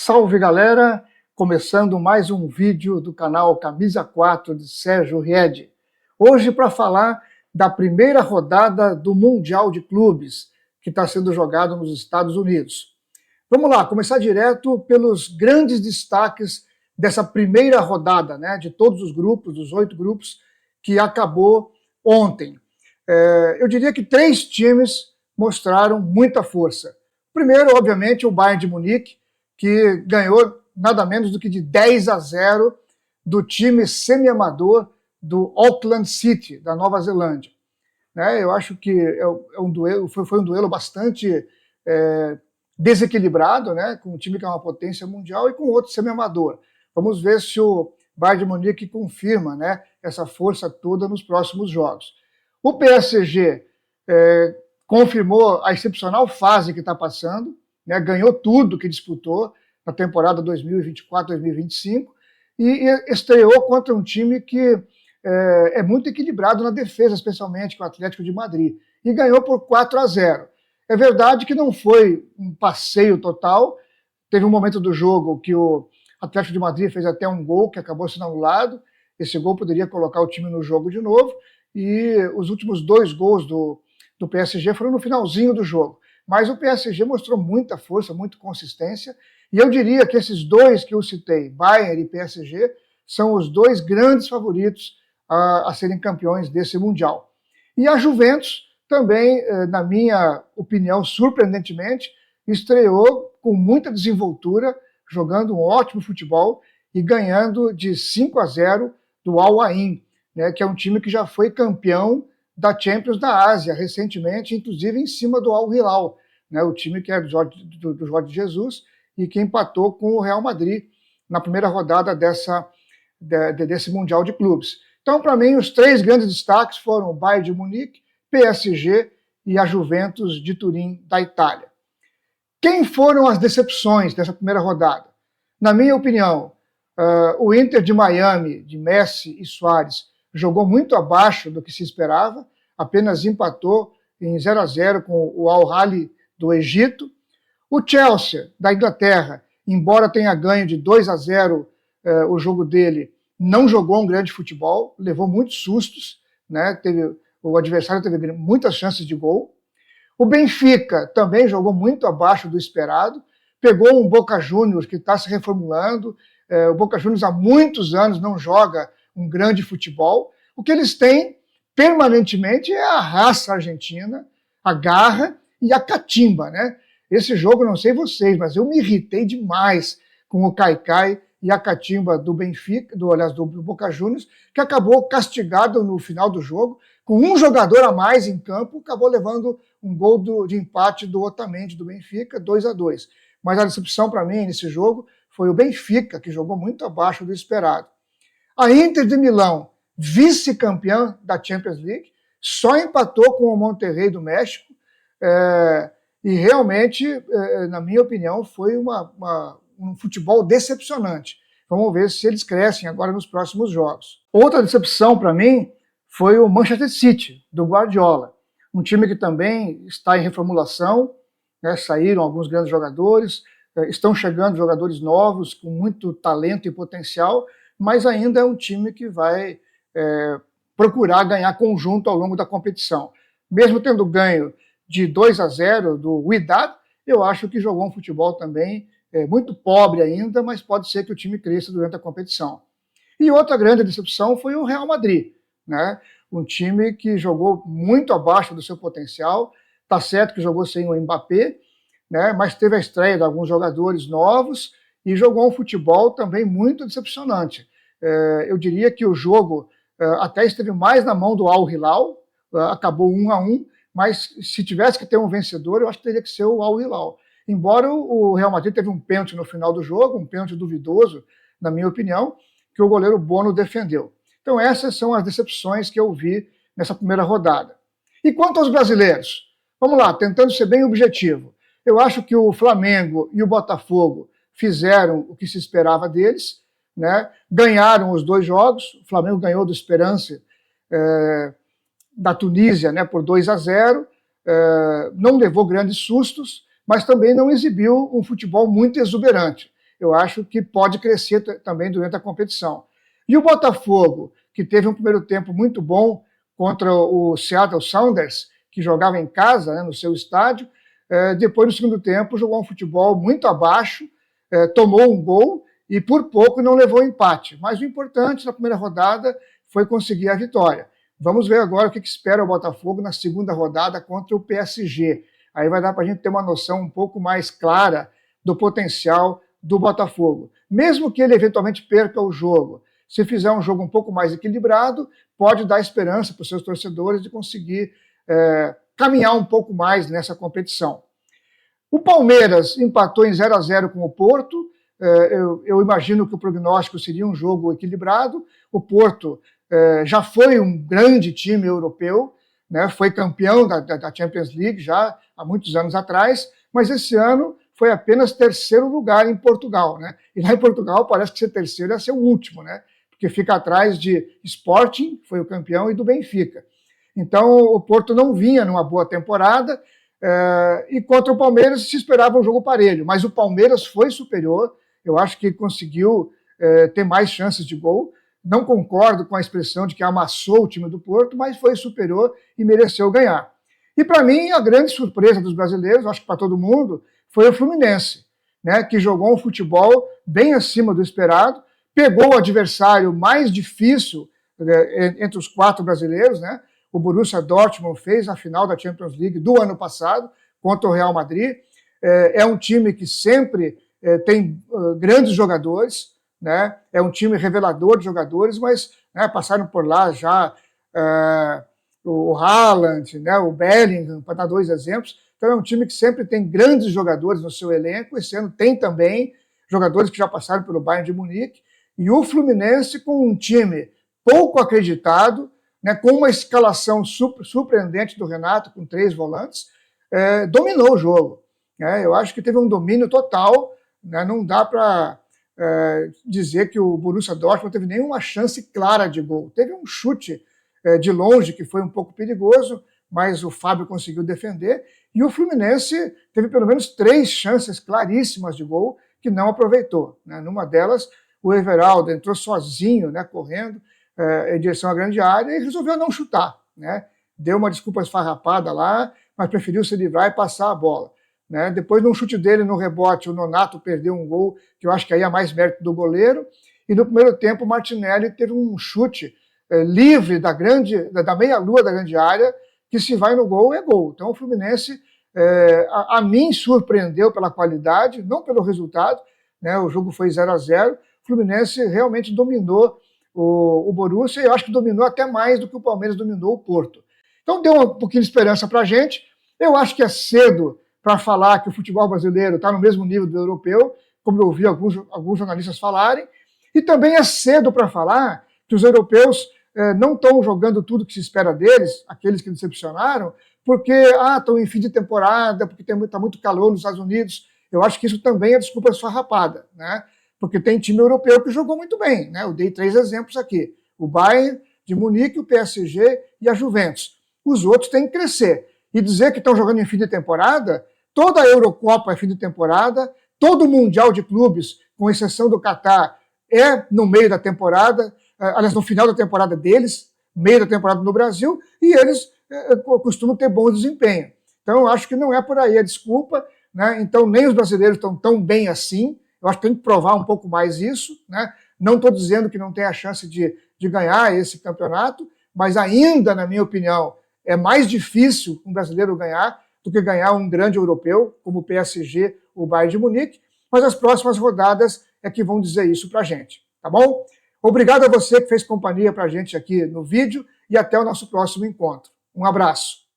Salve, galera! Começando mais um vídeo do canal Camisa 4 de Sérgio Ried. Hoje para falar da primeira rodada do Mundial de Clubes, que está sendo jogado nos Estados Unidos. Vamos lá, começar direto pelos grandes destaques dessa primeira rodada, né, de todos os grupos, dos 8 grupos, que acabou ontem. Eu diria que 3 times mostraram muita força. Primeiro, obviamente, o Bayern de Munique, que ganhou nada menos do que de 10-0 do time semi-amador do Auckland City, da Nova Zelândia. Eu acho que foi um duelo bastante desequilibrado, né, com um time que é uma potência mundial e com outro semi-amador. Vamos ver se o Bayern de Munique confirma, né, essa força toda nos próximos jogos. O PSG confirmou a excepcional fase que está passando, né, ganhou tudo que disputou na temporada 2024-2025 e estreou contra um time que é muito equilibrado na defesa, especialmente com o Atlético de Madrid, e ganhou por 4-0. É verdade que não foi um passeio total, teve um momento do jogo que o Atlético de Madrid fez até um gol que acabou sendo anulado, esse gol poderia colocar o time no jogo de novo, e os últimos 2 gols do PSG foram no finalzinho do jogo. Mas o PSG mostrou muita força, muita consistência, e eu diria que esses 2 que eu citei, Bayern e PSG, são os 2 grandes favoritos a serem campeões desse Mundial. E a Juventus também, na minha opinião, surpreendentemente, estreou com muita desenvoltura, jogando um ótimo futebol e ganhando de 5-0 do Al Ain, né, que é um time que já foi campeão da Champions da Ásia recentemente, inclusive em cima do Al Hilal, né, o time que é do Jorge Jesus e que empatou com o Real Madrid na primeira rodada desse Mundial de Clubes. Então, para mim, os 3 grandes destaques foram o Bayern de Munique, PSG e a Juventus de Turim, da Itália. Quem foram as decepções dessa primeira rodada? Na minha opinião, o Inter de Miami, de Messi e Suárez, jogou muito abaixo do que se esperava, apenas empatou em 0-0 com o Al Ahly do Egito. O Chelsea, da Inglaterra, embora tenha ganho de 2-0 o jogo dele, não jogou um grande futebol, levou muitos sustos, né? O adversário teve muitas chances de gol. O Benfica também jogou muito abaixo do esperado, pegou um Boca Juniors que está se reformulando, o Boca Juniors há muitos anos não joga um grande futebol. O que eles têm permanentemente é a raça argentina, a garra e a catimba, né? Esse jogo, não sei vocês, mas eu me irritei demais com o Caicai e a catimba do Benfica, do Boca Juniors, que acabou castigado no final do jogo, com um jogador a mais em campo, acabou levando um gol de empate do Otamendi do Benfica, 2-2. Mas a decepção para mim nesse jogo foi o Benfica, que jogou muito abaixo do esperado. A Inter de Milão, vice-campeã da Champions League, só empatou com o Monterrey do México, e realmente, na minha opinião, foi um futebol decepcionante. Vamos ver se eles crescem agora nos próximos jogos. Outra decepção para mim foi o Manchester City, do Guardiola. Um time que também está em reformulação, né, saíram alguns grandes jogadores, estão chegando jogadores novos com muito talento e potencial, mas ainda é um time que vai procurar ganhar conjunto ao longo da competição. Mesmo tendo ganho de 2-0 do Wydad, eu acho que jogou um futebol também muito pobre ainda, mas pode ser que o time cresça durante a competição. E outra grande decepção foi o Real Madrid, né? Um time que jogou muito abaixo do seu potencial. Tá certo que jogou sem o Mbappé, né? Mas teve a estreia de alguns jogadores novos e jogou um futebol também muito decepcionante. Eu diria que o jogo até esteve mais na mão do Al Hilal, acabou 1-1, mas se tivesse que ter um vencedor, eu acho que teria que ser o Al Hilal. Embora o Real Madrid teve um pênalti no final do jogo, um pênalti duvidoso, na minha opinião, que o goleiro Bono defendeu. Então essas são as decepções que eu vi nessa primeira rodada. E quanto aos brasileiros? Vamos lá, tentando ser bem objetivo. Eu acho que o Flamengo e o Botafogo fizeram o que se esperava deles, né? Ganharam os 2 jogos, o Flamengo ganhou do Esperance da Tunísia, né, por 2-0, não levou grandes sustos, mas também não exibiu um futebol muito exuberante. eu acho que pode crescer também durante a competição. E o Botafogo, que teve um primeiro tempo muito bom contra o Seattle Sounders, que jogava em casa, né, no seu estádio, depois no segundo tempo jogou um futebol muito abaixo, tomou um gol e por pouco não levou empate. Mas o importante na primeira rodada foi conseguir a vitória. Vamos ver agora o que espera o Botafogo na segunda rodada contra o PSG. Aí vai dar para a gente ter uma noção um pouco mais clara do potencial do Botafogo. Mesmo que ele eventualmente perca o jogo, se fizer um jogo um pouco mais equilibrado, pode dar esperança para os seus torcedores de conseguir caminhar um pouco mais nessa competição. O Palmeiras empatou em 0-0 com o Porto. Eu imagino que o prognóstico seria um jogo equilibrado. O Porto já foi um grande time europeu, né? Foi campeão da Champions League já há muitos anos atrás, mas esse ano foi apenas terceiro lugar em Portugal, né? E lá em Portugal parece que ser terceiro é ser o último, né? Porque fica atrás de Sporting, que foi o campeão, e do Benfica. Então o Porto não vinha numa boa temporada, e contra o Palmeiras se esperava um jogo parelho, mas o Palmeiras foi superior, eu acho que conseguiu ter mais chances de gol. Não concordo com a expressão de que amassou o time do Porto, mas foi superior e mereceu ganhar. E para mim, a grande surpresa dos brasileiros, acho que para todo mundo, foi o Fluminense, né, que jogou um futebol bem acima do esperado, pegou o adversário mais difícil entre os 4 brasileiros, né? O Borussia Dortmund fez a final da Champions League do ano passado contra o Real Madrid. É um time que sempre tem grandes jogadores, né? É um time revelador de jogadores, mas passaram por lá já o Haaland, né? O Bellingham, para dar 2 exemplos. Então é um time que sempre tem grandes jogadores no seu elenco. Esse ano tem também jogadores que já passaram pelo Bayern de Munique. E o Fluminense, com um time pouco acreditado, né, com uma escalação surpreendente do Renato, com 3 volantes, dominou o jogo. Eu acho que teve um domínio total, né, não dá para dizer que o Borussia Dortmund não teve nenhuma chance clara de gol. Teve um chute de longe que foi um pouco perigoso, mas o Fábio conseguiu defender, e o Fluminense teve pelo menos 3 chances claríssimas de gol que não aproveitou, né? Numa delas, o Everaldo entrou sozinho, né, correndo em direção à grande área e resolveu não chutar, né? Deu uma desculpa esfarrapada lá, mas preferiu se livrar e passar a bola, né? Depois, num chute dele no rebote, o Nonato perdeu um gol que eu acho que aí é mais mérito do goleiro, e no primeiro tempo o Martinelli teve um chute livre da meia-lua da grande área, que se vai no gol, é gol. Então o Fluminense, a mim, surpreendeu pela qualidade, não pelo resultado, né? O jogo foi 0-0, o Fluminense realmente dominou o Borussia, e eu acho que dominou até mais do que o Palmeiras dominou o Porto. Então deu um pouquinho de esperança para a gente. Eu acho que é cedo para falar que o futebol brasileiro está no mesmo nível do europeu, como eu ouvi alguns jornalistas falarem, e também é cedo para falar que os europeus não estão jogando tudo que se espera deles, aqueles que decepcionaram, porque estão em fim de temporada, porque está muito calor nos Estados Unidos. Eu acho que isso também é desculpa esfarrapada, né? Porque tem time europeu que jogou muito bem, né? Eu dei 3 exemplos aqui: o Bayern de Munique, o PSG e a Juventus. Os outros têm que crescer. E dizer que estão jogando em fim de temporada, toda a Eurocopa é fim de temporada, todo o Mundial de Clubes, com exceção do Catar, é no meio da temporada, aliás, no final da temporada deles, meio da temporada no Brasil, e eles costumam ter bom desempenho. Então, eu acho que não é por aí a desculpa, né? Então, nem os brasileiros estão tão bem assim. Eu acho que tem que provar um pouco mais isso, né? Não estou dizendo que não tem a chance de ganhar esse campeonato, mas ainda, na minha opinião, é mais difícil um brasileiro ganhar do que ganhar um grande europeu, como o PSG, o Bayern de Munique, mas as próximas rodadas é que vão dizer isso para a gente, tá bom? Obrigado a você que fez companhia para a gente aqui no vídeo, e até o nosso próximo encontro. Um abraço.